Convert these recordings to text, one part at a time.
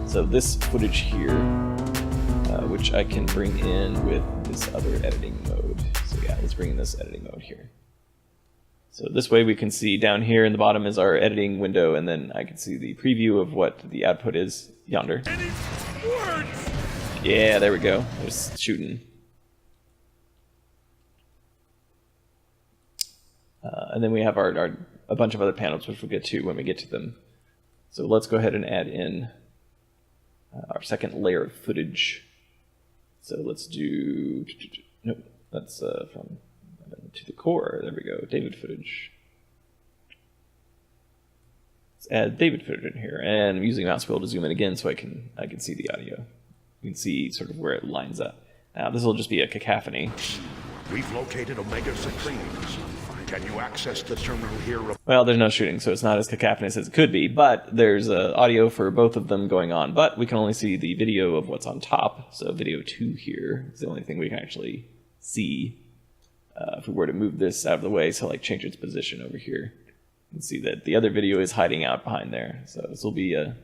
So this footage here, which I can bring in with this other editing mode. So yeah, let's bring in this editing mode here. So this way we can see down here in the bottom is our editing window, and then I can see the preview of what the output is yonder. Yeah, there we go. There's shooting. And then we have a bunch of other panels, which we'll get to when we get to them. So let's go ahead and add in our second layer of footage. So let's do, nope, that's from to the core. There we go, David footage. Let's add David footage in here, and I'm using mouse wheel to zoom in again so I can see the audio. You can see sort of where it lines up. Now this will just be a cacophony. We've located Omega Supremes. Can you access the terminal here? Well, there's no shooting, so it's not as cacophonous as it could be, but there's audio for both of them going on, but we can only see the video of what's on top, so video 2 here is the only thing we can actually see. If we were to move this out of the way, so like change its position over here, you can see that the other video is hiding out behind there. So this will be a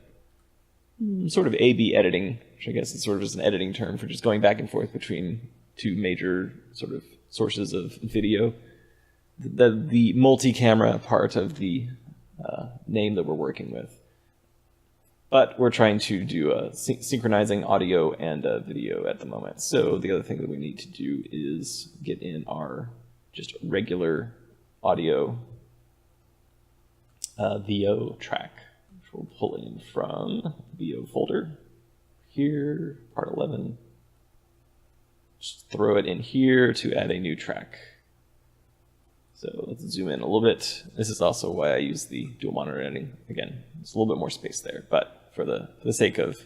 sort of A/B editing, which I guess is sort of just an editing term for just going back and forth between two major sort of sources of video. The multi-camera part of the name that we're working with. But we're trying to do synchronizing audio and video at the moment. So the other thing that we need to do is get in our just regular audio VO track, which we'll pull in from the VO folder. Here, part 11. Just throw it in here to add a new track. So let's zoom in a little bit. This is also why I use the dual monitor editing. Again, there's a little bit more space there, but for the sake of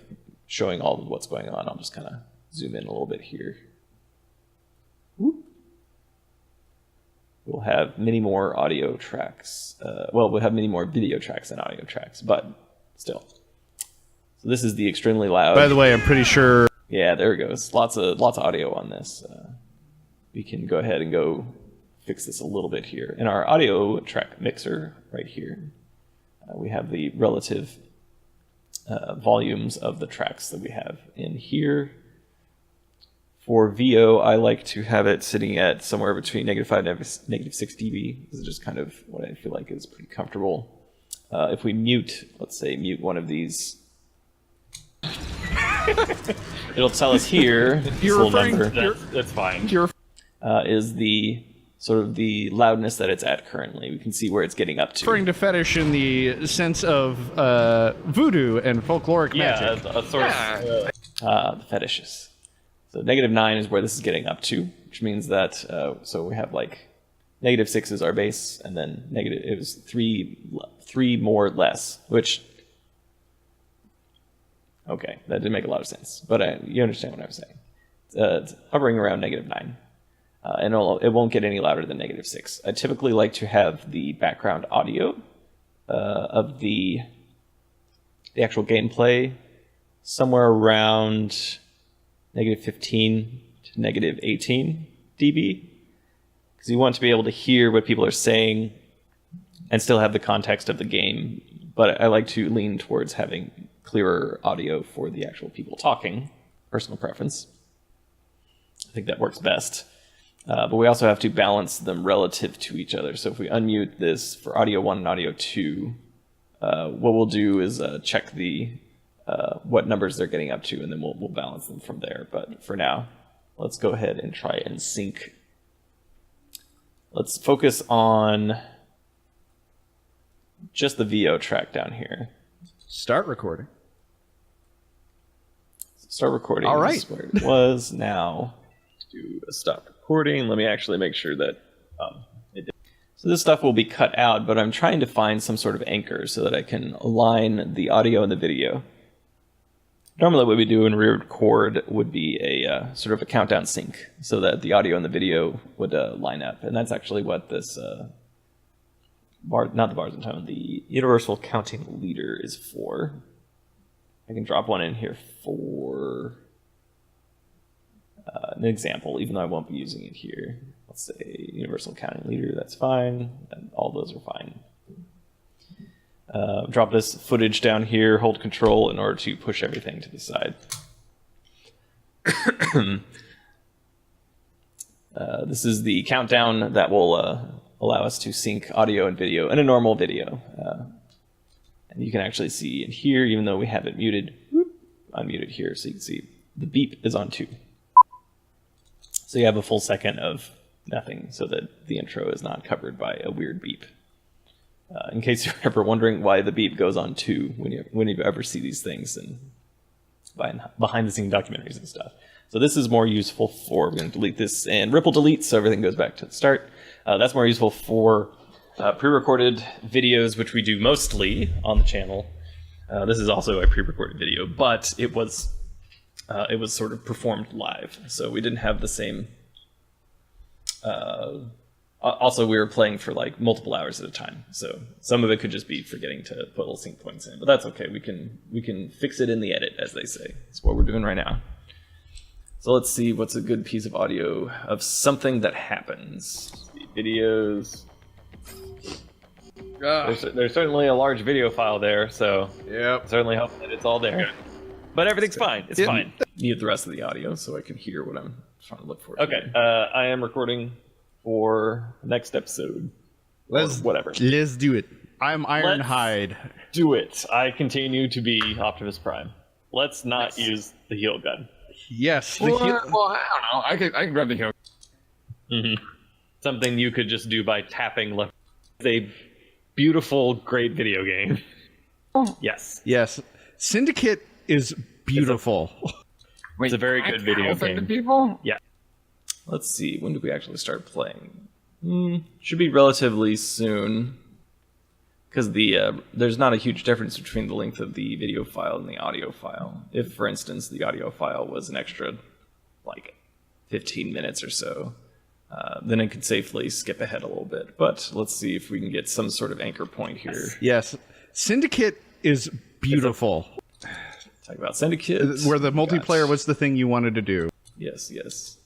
showing all of what's going on, I'll just kind of zoom in a little bit here. Whoop. We'll have many more audio tracks. Well, we'll have many more video tracks than audio tracks, but still. So this is the extremely loud. By the way, I'm pretty sure. Yeah, there it goes. Lots of audio on this. We can go ahead and go fix this a little bit here. In our audio track mixer right here, we have the relative volumes of the tracks that we have in here. For VO, I like to have it sitting at somewhere between -5 and -6 dB. This is just kind of what I feel like is pretty comfortable. If we mute, let's say mute one of these, it'll tell us here, this little number, that's fine. is the sort of the loudness that it's at currently. We can see where it's getting up to. Referring to fetish in the sense of voodoo and folkloric magic. Yeah, a sort of. The fetishes. So -9 is where this is getting up to, which means that, so we have like -6 is our base, and then it was three more less, which, okay, that didn't make a lot of sense, but you understand what I was saying. It's hovering around -9. And it won't get any louder than -6. I typically like to have the background audio of the actual gameplay somewhere around -15 to -18 dB, because you want to be able to hear what people are saying and still have the context of the game. But I like to lean towards having clearer audio for the actual people talking. Personal preference. I think that works best. But we also have to balance them relative to each other. So if we unmute this for audio 1 and audio 2, what we'll do is check the what numbers they're getting up to, and then we'll balance them from there. But for now, let's go ahead and try and sync. Let's focus on just the VO track down here. Start recording. Start recording. All right. This is where it was. Now do a stop recording. Let me actually make sure that it did. So this stuff will be cut out, but I'm trying to find some sort of anchor so that I can align the audio and the video. Normally what we do in re-record would be a sort of a countdown sync so that the audio and the video would line up. And that's actually what this, not the bars and tone, the universal counting leader is for. I can drop one in here for an example, even though I won't be using it here. Let's say universal counting leader, that's fine. And all those are fine. drop this footage down here, hold control in order to push everything to the side. This is the countdown that will allow us to sync audio and video in a normal video. And you can actually see in here, even though we have it muted, unmuted here, so you can see the beep is on 2. So you have a full second of nothing, so that the intro is not covered by a weird beep. In case you're ever wondering why the beep goes on 2 when you ever see these things and behind-the-scene documentaries and stuff. So this is more useful for, we're going to delete this and ripple delete so everything goes back to the start. That's more useful for pre-recorded videos, which we do mostly on the channel. This is also a pre-recorded video, but it was sort of performed live, so we didn't have the same. Also, we were playing for like multiple hours at a time, so some of it could just be forgetting to put little sync points in, but that's okay. We can fix it in the edit, as they say. That's what we're doing right now. So let's see what's a good piece of audio of something that happens. Videos. There's certainly a large video file there, so certainly hope that it's all there. Okay. But everything's fine. It's fine. Need the rest of the audio so I can hear what I'm trying to look for. Okay, I am recording for the next episode. Whatever. Let's do it. I'm Ironhide. Do it. I continue to be Optimus Prime. Let's not use the heal gun. Yes. Well, I don't know. I can grab the heal. Mm-hmm. Something you could just do by tapping left. It's a beautiful, great video game. Yes. Yes. Syndicate is beautiful. It's a very good video game. People? Yeah. Let's see. When do we actually start playing? Should be relatively soon. Because there's not a huge difference between the length of the video file and the audio file. If, for instance, the audio file was an extra, like, 15 minutes or so, then it could safely skip ahead a little bit. But let's see if we can get some sort of anchor point here. Yes. Syndicate is beautiful. Talk about Syndicate. Where the multiplayer was the thing you wanted to do. Yes, yes.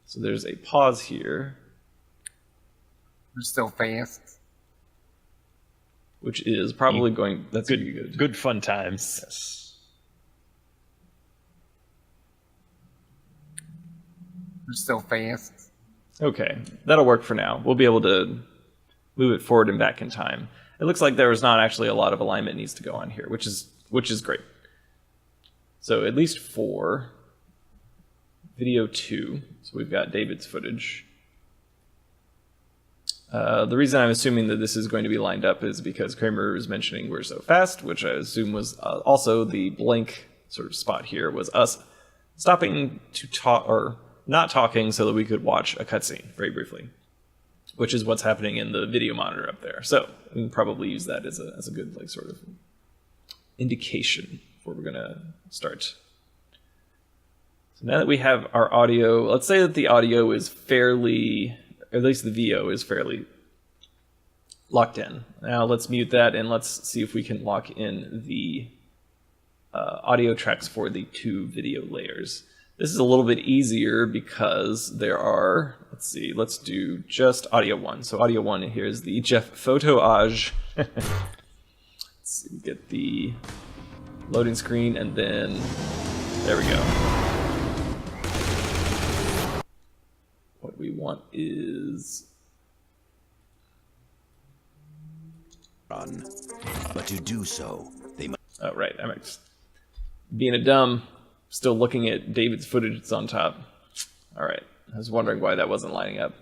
So there's a pause here. We're so fast. Which is probably going... That's good. Good fun times. Yes. We're so fast. Okay, that'll work for now. We'll be able to move it forward and back in time. It looks like there was not actually a lot of alignment needs to go on here, which is great. So at least for video 2, so we've got David's footage. The reason I'm assuming that this is going to be lined up is because Kramer is mentioning we're so fast, which I assume was also the blank sort of spot here was us stopping to talk, or not talking so that we could watch a cutscene very briefly, which is what's happening in the video monitor up there. So we can probably use that as a good like sort of indication where we're gonna start. So now that we have our audio, let's say that the audio is fairly, or at least the VO is fairly locked in. Now let's mute that and let's see if we can lock in the audio tracks for the 2 video layers. This is a little bit easier because there are, let's see, let's do just audio 1. So audio 1, here's the Jeff Photoage. Let's see, get the loading screen and then, there we go. What we want is... Run. But to do so, they must... Oh, right, I'm just being a dumb. Still looking at David's footage that's on top. Alright, I was wondering why that wasn't lining up.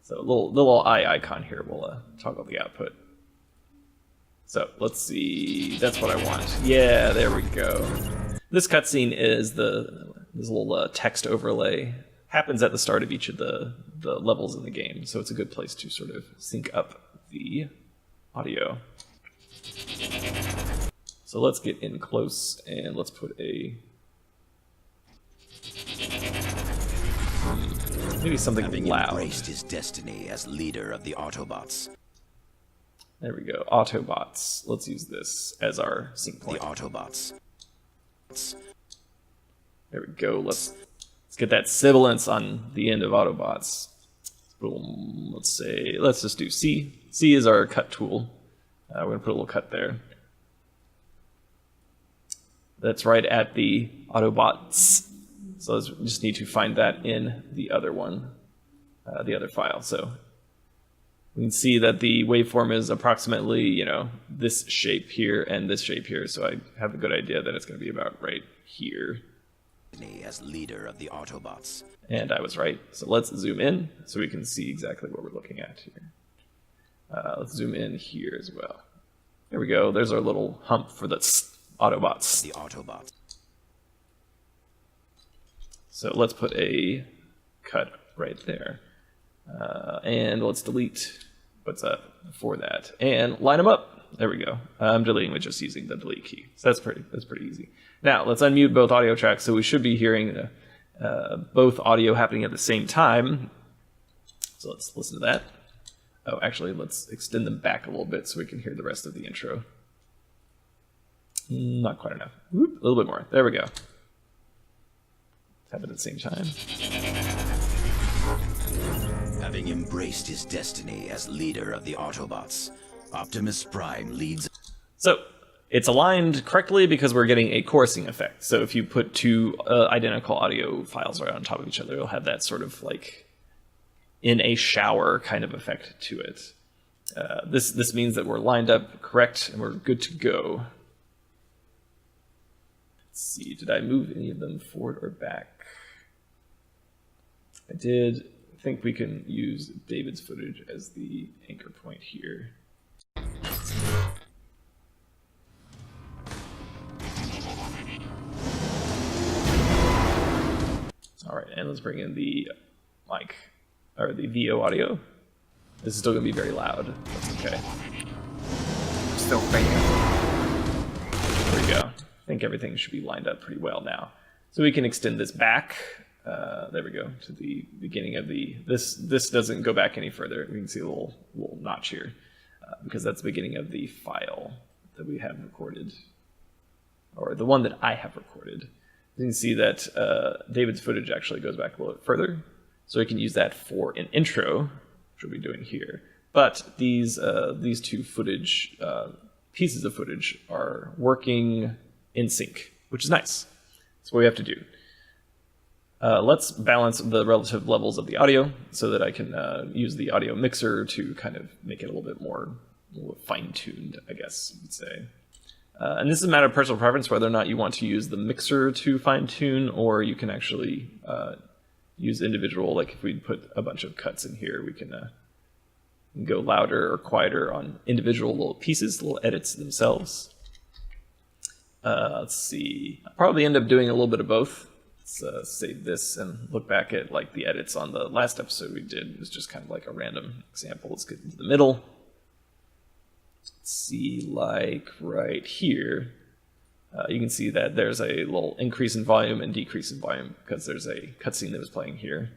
So a little eye icon here will toggle the output. So let's see, that's what I want. Yeah, there we go. This cutscene is this little text overlay. Happens at the start of each of the levels in the game, so it's a good place to sort of sync up the audio. So let's get in close and let's put a... maybe something having loud. embraced his destiny as leader of the Autobots. There we go. Autobots. Let's use this as our sync point. The Autobots. There we go. Let's get that sibilance on the end of Autobots. Boom. Let's just do C. C is our cut tool. We're going to put a little cut there. That's right at the Autobots. So we just need to find that in the other one, the other file. So we can see that the waveform is approximately, you know, this shape here and this shape here. So I have a good idea that it's going to be about right here. As leader of the Autobots. And I was right. So let's zoom in so we can see exactly what we're looking at here. Let's zoom in here as well. There we go. There's our little hump for the Autobots. The Autobots. So let's put a cut right there. And let's delete what's up before that. And line them up. There we go. I'm deleting with just using the delete key. So that's pretty easy. Now let's unmute both audio tracks. So we should be hearing both audio happening at the same time. So let's listen to that. Oh, actually, let's extend them back a little bit so we can hear the rest of the intro. Not quite enough. Whoop, a little bit more. There we go. Have it at the same time. Having embraced his destiny as leader of the Autobots, Optimus Prime leads... So, it's aligned correctly because we're getting a chorusing effect. So if you put two identical audio files right on top of each other, you'll have that sort of like in a shower kind of effect to it. This means that we're lined up correct and we're good to go. Let's see, did I move any of them forward or back? I did. I think we can use David's footage as the anchor point here. All right, and let's bring in the mic, or the VO audio. This is still going to be very loud. That's okay. Still fast. There we go. I think everything should be lined up pretty well now. So we can extend this back. There we go, to the beginning of the... This doesn't go back any further. We can see a little notch here, because that's the beginning of the file that we have recorded, or the one that I have recorded. You can see that David's footage actually goes back a little bit further, so we can use that for an intro, which we'll be doing here. But these two footage pieces of footage are working in sync, which is nice. That's what we have to do. Let's balance the relative levels of the audio so that I can use the audio mixer to kind of make it a little bit more fine-tuned, I guess you could say. And this is a matter of personal preference, whether or not you want to use the mixer to fine-tune, or you can actually use individual, like if we put a bunch of cuts in here, we can go louder or quieter on individual little pieces, little edits themselves. Let's see. I'll probably end up doing a little bit of both. Let's save this and look back at like the edits on the last episode we did. It was just kind of like a random example. Let's get into the middle. Let's see, like right here, you can see that there's a little increase in volume and decrease in volume because there's a cutscene that was playing here.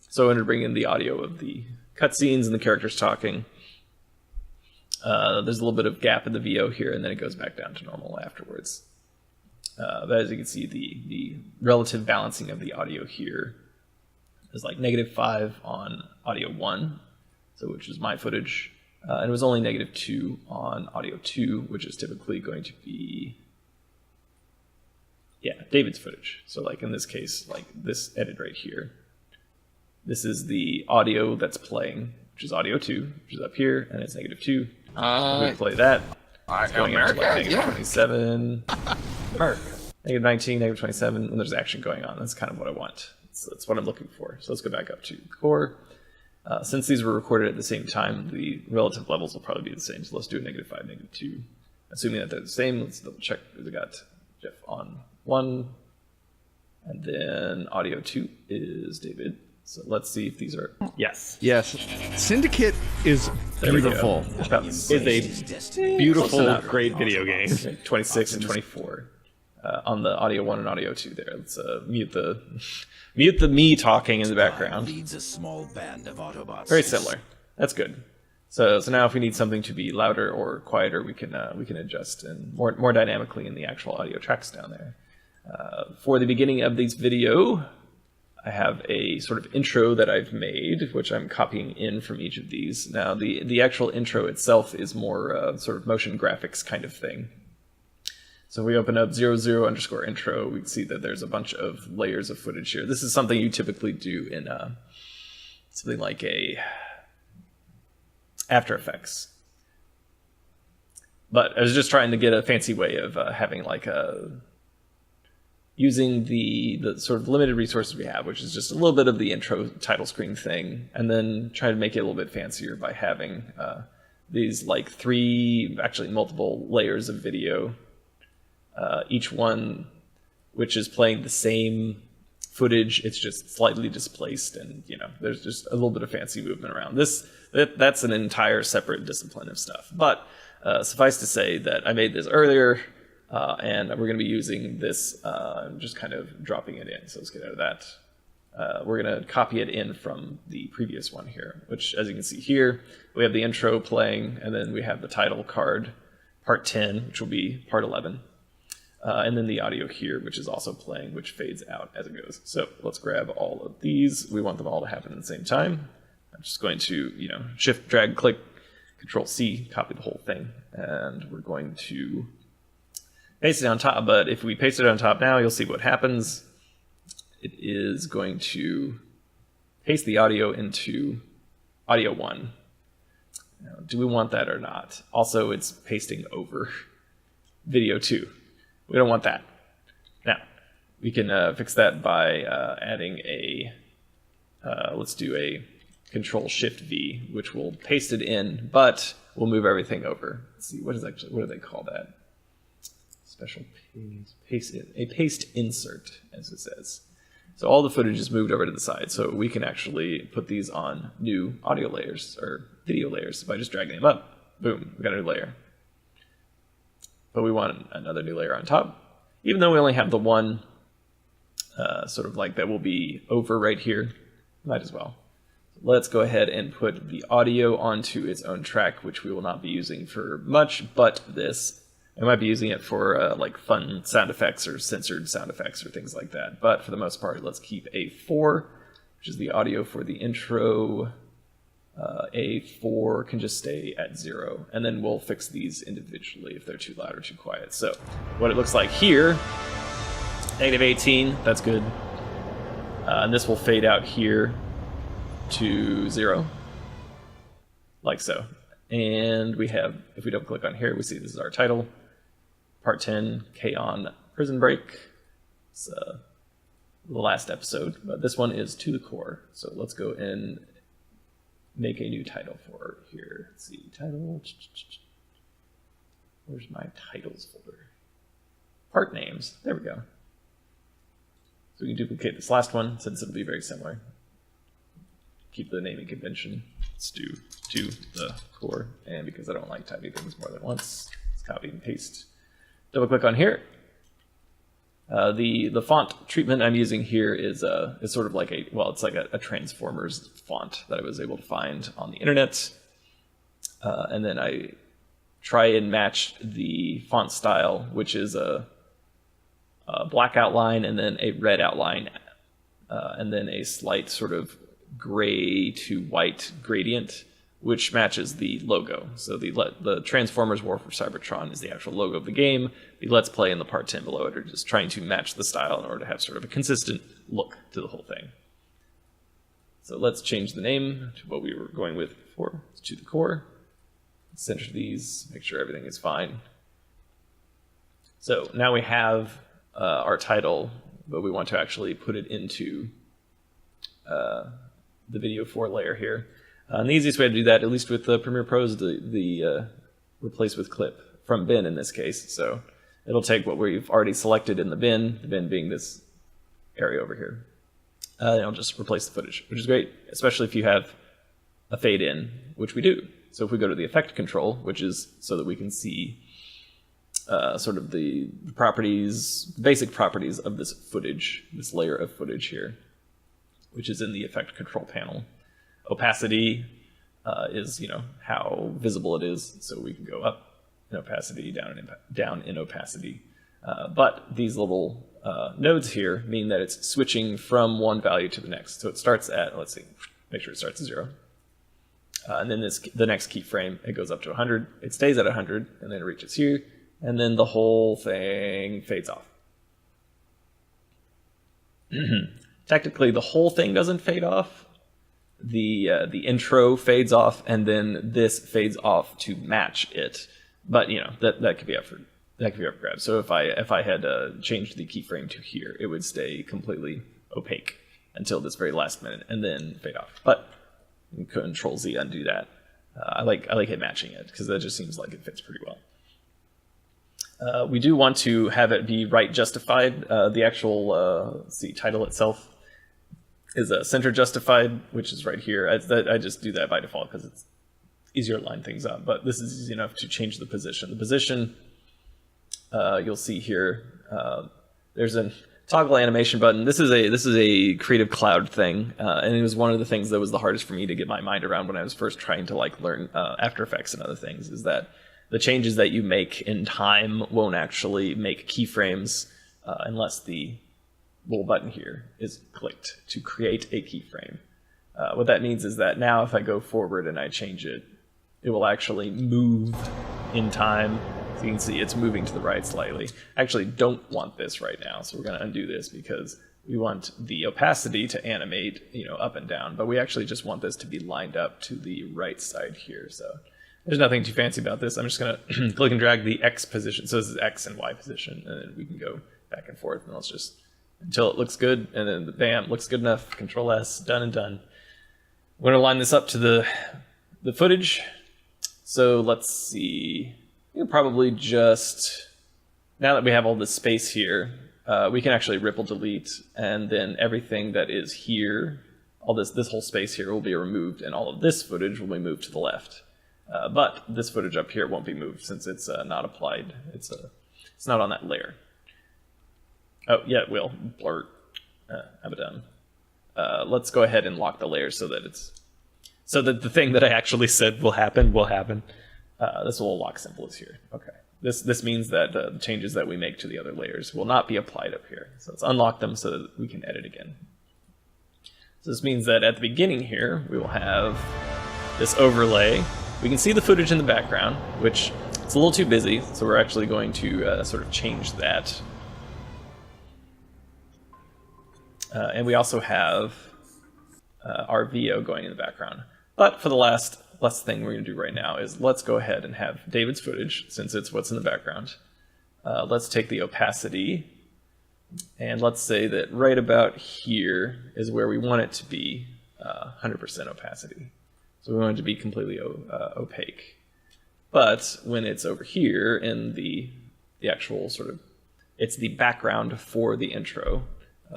So I'm going to bring in the audio of the cutscenes and the characters talking. There's a little bit of gap in the VO here, and then it goes back down to normal afterwards. But as you can see, the relative balancing of the audio here is like -5 on audio 1, so which is my footage, and it was only -2 on audio 2, which is typically going to be, yeah, David's footage. So like in this case, like this edit right here, this is the audio that's playing, which is audio 2, which is up here, and it's -2. We play that. It's going up to like -27. America. -19, -27, and there's action going on. That's kind of what I want. That's what I'm looking for. So let's go back up to core. Since these were recorded at the same time, the relative levels will probably be the same. So let's do a -5, -2. Assuming that they're the same, let's double check. We got Jeff on 1, and then audio 2 is David. So let's see if these are... Yes. Yes. Syndicate is beautiful. Is a beautiful, great video game. 26 and 24 on the audio 1 and audio 2 there. Let's mute the me talking in the background. Leads a small band of Autobots. Very similar. That's good. So now if we need something to be louder or quieter, we can adjust and more dynamically in the actual audio tracks down there. For the beginning of this video, I have a sort of intro that I've made, which I'm copying in from each of these. Now, the actual intro itself is more sort of motion graphics kind of thing. So if we open up 00_intro, we can see that there's a bunch of layers of footage here. This is something you typically do in something like a After Effects. But I was just trying to get a fancy way of having like using the sort of limited resources we have, which is just a little bit of the intro title screen thing, and then try to make it a little bit fancier by having these like multiple layers of video, each one which is playing the same footage, it's just slightly displaced, and there's just a little bit of fancy movement around. That's an entire separate discipline of stuff. But suffice to say that I made this earlier, and we're going to be using this, just kind of dropping it in. So let's get out of that. We're going to copy it in from the previous one here, which, as you can see here, we have the intro playing, and then we have the title card, part 10, which will be part 11. And then the audio here, which is also playing, which fades out as it goes. So let's grab all of these. We want them all to happen at the same time. I'm just going to, shift, drag, click, Control C, copy the whole thing, and we're going to paste it on top. But if we paste it on top now, you'll see what happens. It is going to paste the audio into audio 1. Now, do we want that or not? Also, it's pasting over video 2. We don't want that. Now, we can fix that by adding a, let's do a Control-Shift-V, which will paste it in, but we'll move everything over. Let's see, what do they call that? Special paste insert, as it says. So all the footage is moved over to the side, so we can actually put these on new audio layers, or video layers, by just dragging them up. Boom, we got a new layer. But we want another new layer on top. Even though we only have the one sort of like that will be over right here, might as well. Let's go ahead and put the audio onto its own track, which we will not be using for much but this. I might be using it for like fun sound effects or censored sound effects or things like that. But for the most part, let's keep A4, which is the audio for the intro. A4 can just stay at 0, and then we'll fix these individually if they're too loud or too quiet. So what it looks like here, -18, that's good. And this will fade out here to 0, like so. And we have, if we double click on here, we see this is our title, part 10, K-On! Prison Break. It's the last episode, but this one is To the Core. So let's go and make a new title for here. Let's see, title. Where's my titles folder? Part names. There we go. So we can duplicate this last one since it'll be very similar. Keep the naming convention. Let's do To the Core. And because I don't like typing things more than once, let's copy and paste. Double click on here. The font treatment I'm using here is sort of like it's like a Transformers font that I was able to find on the internet. And then I try and match the font style, which is a black outline and then a red outline, and then a slight sort of gray to white gradient, which matches the logo. So the Transformers War for Cybertron is the actual logo of the game. The Let's Play and the Part 10 below it are just trying to match the style in order to have sort of a consistent look to the whole thing. So let's change the name to what we were going with before. It's To the Core. Center these, make sure everything is fine. So now we have our title, but we want to actually put it into the video 4 layer here. And the easiest way to do that, at least with Premiere Pro, is the replace with clip from bin in this case. So it'll take what we've already selected in the bin being this area over here. And it'll just replace the footage, which is great, especially if you have a fade in, which we do. So if we go to the effect control, which is so that we can see sort of the properties, basic properties of this footage, this layer of footage here, which is in the effect control panel. Opacity is, how visible it is. So we can go up in opacity, down in opacity. But these little nodes here mean that it's switching from one value to the next. So it starts at, let's see, make sure it starts at 0. And then the next keyframe, it goes up to 100. It stays at 100, and then it reaches here, and then the whole thing fades off. Technically, the whole thing doesn't fade off. The intro fades off, and then this fades off to match it. But you know that could be up for grabs. So if I had changed the keyframe to here, it would stay completely opaque until this very last minute, and then fade off. But you can Control Z undo that. I like it matching it because that just seems like it fits pretty well. We do want to have it be right justified. The actual title itself is center justified, which is right here. I just do that by default because it's easier to line things up. But this is easy enough to change the position. The position, you'll see here, there's a toggle animation button. This is a Creative Cloud thing, and it was one of the things that was the hardest for me to get my mind around when I was first trying to like learn After Effects and other things. Is that the changes that you make in time won't actually make keyframes unless the little button here is clicked to create a keyframe. What that means is that now if I go forward and I change it, it will actually move in time. So you can see it's moving to the right slightly. I actually don't want this right now, so we're going to undo this because we want the opacity to animate, up and down, but we actually just want this to be lined up to the right side here. So there's nothing too fancy about this. I'm just going to click and drag the X position. So this is X and Y position, and then we can go back and forth, and let's just, until it looks good, and then bam, looks good enough, Control S, done and done. We're going to line this up to the footage. So let's see. We can probably just, now that we have all this space here, we can actually ripple delete, and then everything that is here, all this whole space here will be removed, and all of this footage will be moved to the left. But this footage up here won't be moved since it's not applied. It's not on that layer. Oh yeah, it will. Blur. Abaddon. Let's go ahead and lock the layers so that the thing that I actually said will happen will happen. This will lock symbol is here. Okay. This means that the changes that we make to the other layers will not be applied up here. So let's unlock them so that we can edit again. So this means that at the beginning here, we will have this overlay. We can see the footage in the background, which it's a little too busy, so we're actually going to sort of change that. And we also have our VO going in the background. But for the last thing we're going to do right now is let's go ahead and have David's footage, since it's what's in the background. Let's take the opacity, and let's say that right about here is where we want it to be 100% opacity. So we want it to be completely opaque. But when it's over here in the actual sort of, it's the background for the intro.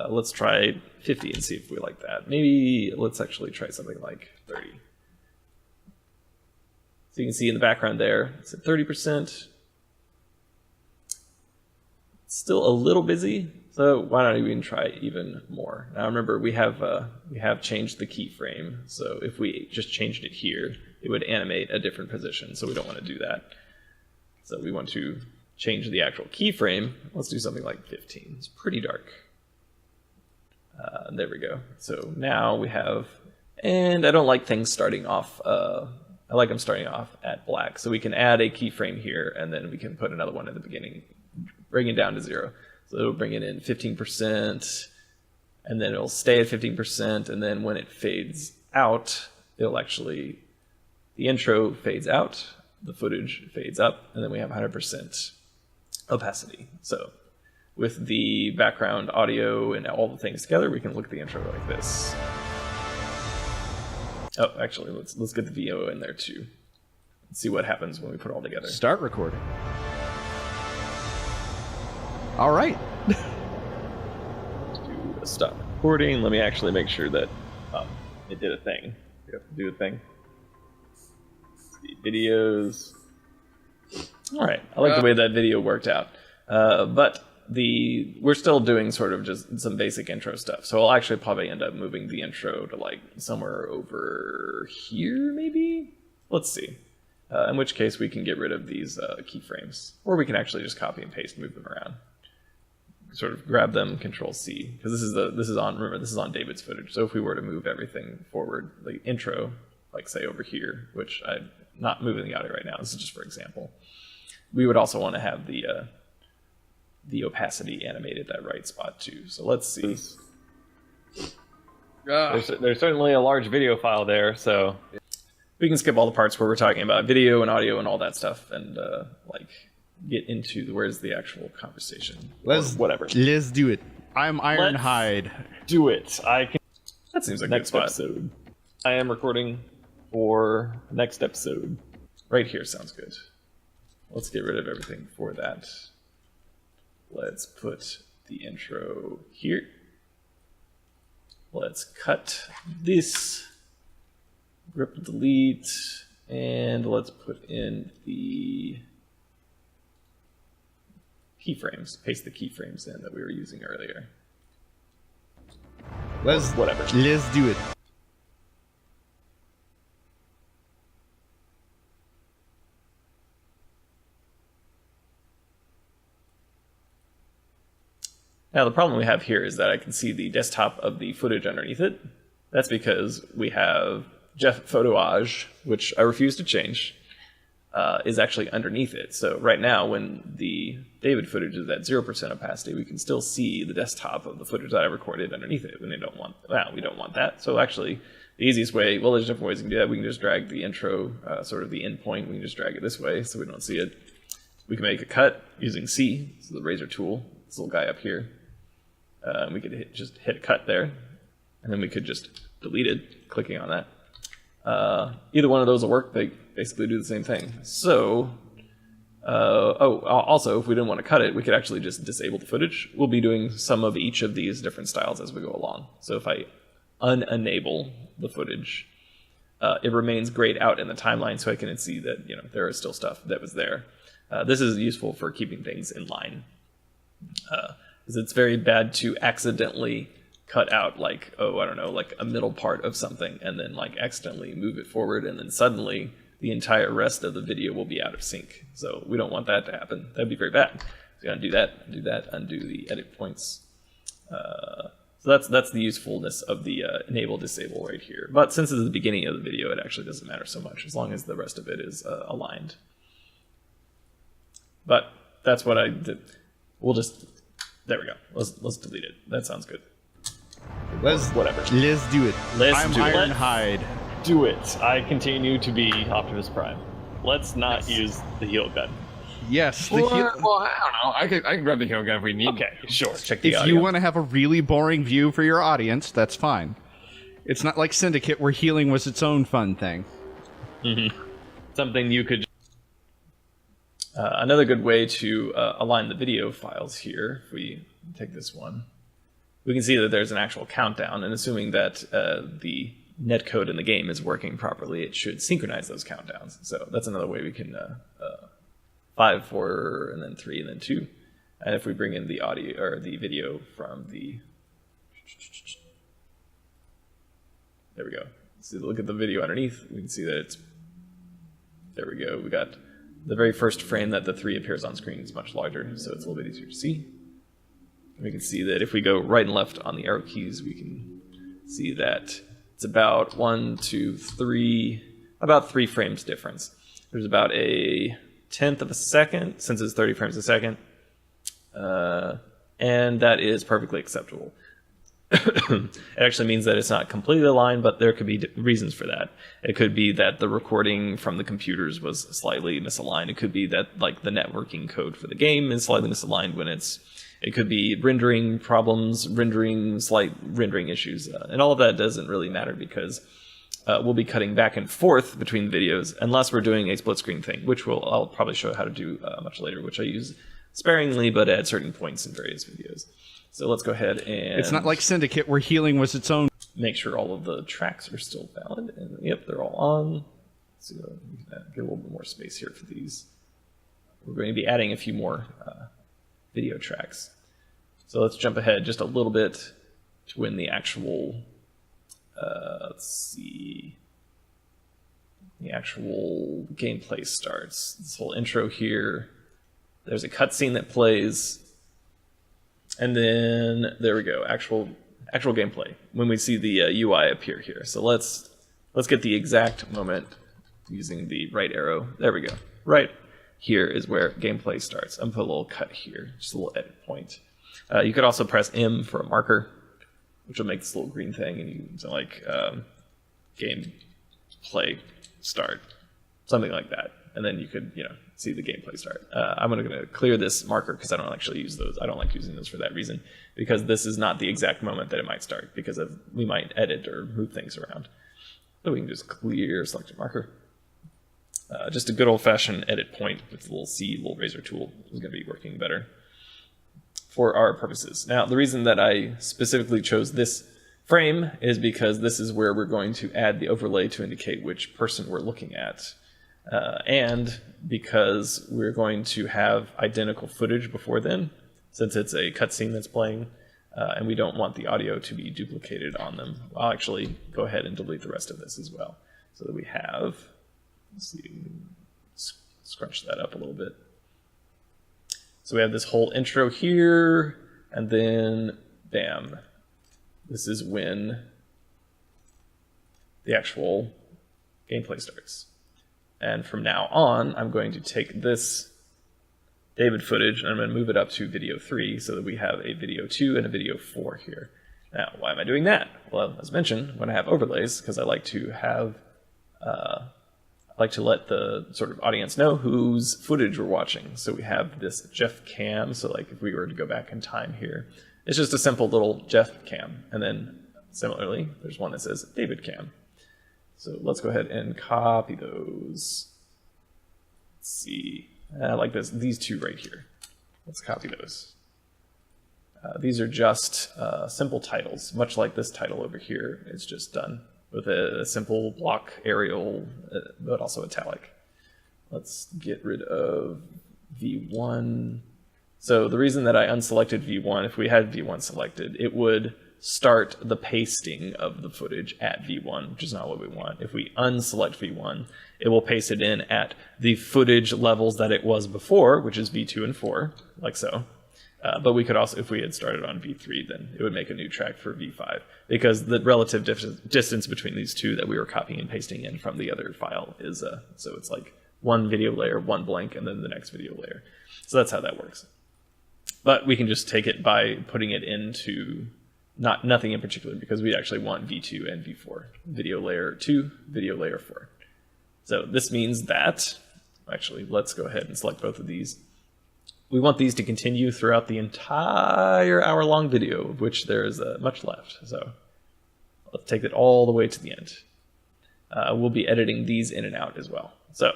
Let's try 50 and see if we like that. Maybe let's actually try something like 30. So you can see in the background there, it's at 30%. It's still a little busy, so why not even try even more? Now remember, we have changed the keyframe, so if we just changed it here, it would animate a different position, so we don't want to do that. So we want to change the actual keyframe. Let's do something like 15. It's pretty dark. There we go. So now we have, and I don't like things starting off, I like them starting off at black. So we can add a keyframe here, and then we can put another one at the beginning, bring it down to 0. So it'll bring it in 15%, and then it'll stay at 15%, and then when it fades out, it'll actually, the intro fades out, the footage fades up, and then we have 100% opacity. So with the background audio and all the things together, we can look at the intro like this. Oh, actually, let's get the VO in there too. Let's see what happens when we put it all together. Start recording. All right. Let's do a stop recording. Let me actually make sure that it did a thing. We have to do a thing. Let's see, videos. All right, I like the way that video worked out. But we're still doing sort of just some basic intro stuff. So I'll actually probably end up moving the intro to like somewhere over here, maybe? Let's see. In which case we can get rid of these keyframes. Or we can actually just copy and paste and move them around. sort of grab them, Control C, because this is on David's footage. So if we were to move everything forward, the intro, like say over here, which I'm not moving the audio right now, this is just for example, we would also want to have the opacity animated that right spot too. So let's see. There's certainly a large video file there, so we can skip all the parts where we're talking about video and audio and all that stuff, and like get into where's the actual conversation. Whatever. Let's do it. I'm Ironhide. Do it. That seems like next episode. I am recording for next episode. Right here sounds good. Let's get rid of everything for that. Let's put the intro here. Let's cut this. Grip delete. And let's put in the keyframes. Paste the keyframes in that we were using earlier. Whatever. Let's do it. Now the problem we have here is that I can see the desktop of the footage underneath it. That's because we have Jeff Photoage, which I refuse to change, is actually underneath it. So right now, when the David footage is at 0% opacity, we can still see the desktop of the footage that I recorded underneath it. When we don't want that. So actually, the easiest way, well, there's different ways you can do that. We can just drag the intro, sort of the endpoint. We can just drag it this way so we don't see it. We can make a cut using C, so the razor tool, this little guy up here. We could just hit a cut there, and then we could just delete it, clicking on that. Either one of those will work. They basically do the same thing. So, also, if we didn't want to cut it, we could actually just disable the footage. We'll be doing some of each of these different styles as we go along. So if I unenable the footage, it remains grayed out in the timeline, so I can see that there is still stuff that was there. This is useful for keeping things in line. Because it's very bad to accidentally cut out like a middle part of something and then like accidentally move it forward, and then suddenly the entire rest of the video will be out of sync. So we don't want that to happen. That'd be very bad. So you gotta do that, undo the edit points. So that's the usefulness of the enable disable right here. But since it's the beginning of the video, it actually doesn't matter so much as long as the rest of it is aligned. But that's what I did. There we go. Let's delete it. That sounds good. Whatever. Let's do it. I'm Ironhide. Do it. I continue to be Optimus Prime. Let's not use the heal gun. Yes. Well, I don't know. I can grab the heal gun if we need. Okay, sure. Check the If audio. you want to have a really boring view for your audience, that's fine. It's not like Syndicate where healing was its own fun thing. Something you could... another good way to align the video files here, if we take this one, we can see that there's an actual countdown, and assuming that the netcode in the game is working properly, it should synchronize those countdowns. So that's another way we can 5, 4, and then 3, and then 2. And if we bring in the audio or the video from the... There we go. So look at the video underneath. We can see that it's... There we go. We got the very first frame that the 3 appears on screen is much larger, so it's a little bit easier to see. And we can see that if we go right and left on the arrow keys, we can see that it's about 1, 2, 3, about 3 frames difference. There's about a 1/10 of a second, since it's 30 frames a second, and that is perfectly acceptable. It actually means that it's not completely aligned, but there could be reasons for that. It could be that the recording from the computers was slightly misaligned. It could be that like the networking code for the game is slightly misaligned when it could be rendering problems, slight rendering issues, and all of that doesn't really matter because we'll be cutting back and forth between videos unless we're doing a split screen thing, which I'll probably show how to do much later, which I use sparingly but at certain points in various videos. So let's go ahead and... It's not like Syndicate where healing was its own... Make sure all of the tracks are still valid. And yep, they're all on. So we can get a little bit more space here for these. We're going to be adding a few more video tracks. So let's jump ahead just a little bit to when the actual... let's see... The actual gameplay starts. This whole intro here. There's a cutscene that plays... And then there we go, actual gameplay when we see the UI appear here. So let's get the exact moment using the right arrow. There we go. Right here is where gameplay starts. I'm gonna put a little cut here, just a little edit point. You could also press M for a marker, which will make this little green thing, and you can say like gameplay start, something like that, and then you could see the gameplay start. I'm going to clear this marker because I don't actually use those. I don't like using those for that reason, because this is not the exact moment that it might start, because we might edit or move things around. So we can just clear selected marker. Just a good old-fashioned edit point with the little razor tool is going to be working better for our purposes. Now, the reason that I specifically chose this frame is because this is where we're going to add the overlay to indicate which person we're looking at. And because we're going to have identical footage before then, since it's a cutscene that's playing, and we don't want the audio to be duplicated on them. I'll actually go ahead and delete the rest of this as well, so that we have, let's see, scrunch that up a little bit. So we have this whole intro here, and then, bam, this is when the actual gameplay starts. And from now on, I'm going to take this David footage and I'm going to move it up to video 3 so that we have a video 2 and a video 4 here. Now, why am I doing that? Well, as mentioned, when I have overlays, because I like to have, let the sort of audience know whose footage we're watching. So we have this Jeff cam. So like if we were to go back in time here, it's just a simple little Jeff cam. And then similarly, there's one that says David cam. So let's go ahead and copy those. Let's see, like these two right here. Let's copy those. These are just simple titles, much like this title over here. It's just done with a simple block Arial, but also italic. Let's get rid of V1. So the reason that I unselected V1, if we had V1 selected, it would start the pasting of the footage at V1, which is not what we want. If we unselect V1, it will paste it in at the footage levels that it was before, which is V2 and 4, like so. But we could also, if we had started on V3, then it would make a new track for V5, because the relative distance between these two that we were copying and pasting in from the other file is, so it's like one video layer, one blank, and then the next video layer. So that's how that works. But we can just take it by putting it into nothing in particular, because we actually want V2 and V4. Video layer 2, video layer 4. So this means that, actually, let's go ahead and select both of these. We want these to continue throughout the entire hour-long video, of which there is much left. So let's take it all the way to the end. We'll be editing these in and out as well. So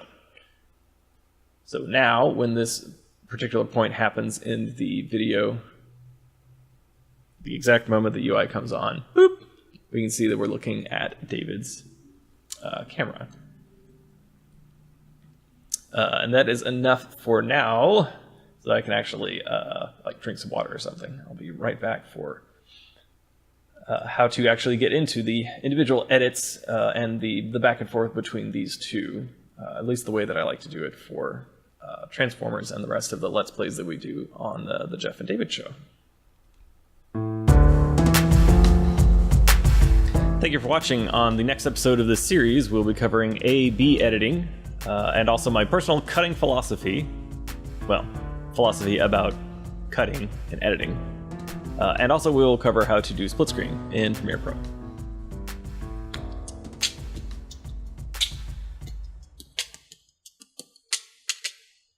now, when this particular point happens in the video, the exact moment the UI comes on, boop, we can see that we're looking at David's camera. And that is enough for now, so I can actually like drink some water or something. I'll be right back for how to actually get into the individual edits and the back and forth between these two, at least the way that I like to do it for Transformers and the rest of the Let's Plays that we do on the Jeff and David show. Thank you for watching. On the next episode of this series, we'll be covering A/B editing and also my personal cutting philosophy. Well, philosophy about cutting and editing. And also we'll cover how to do split screen in Premiere Pro.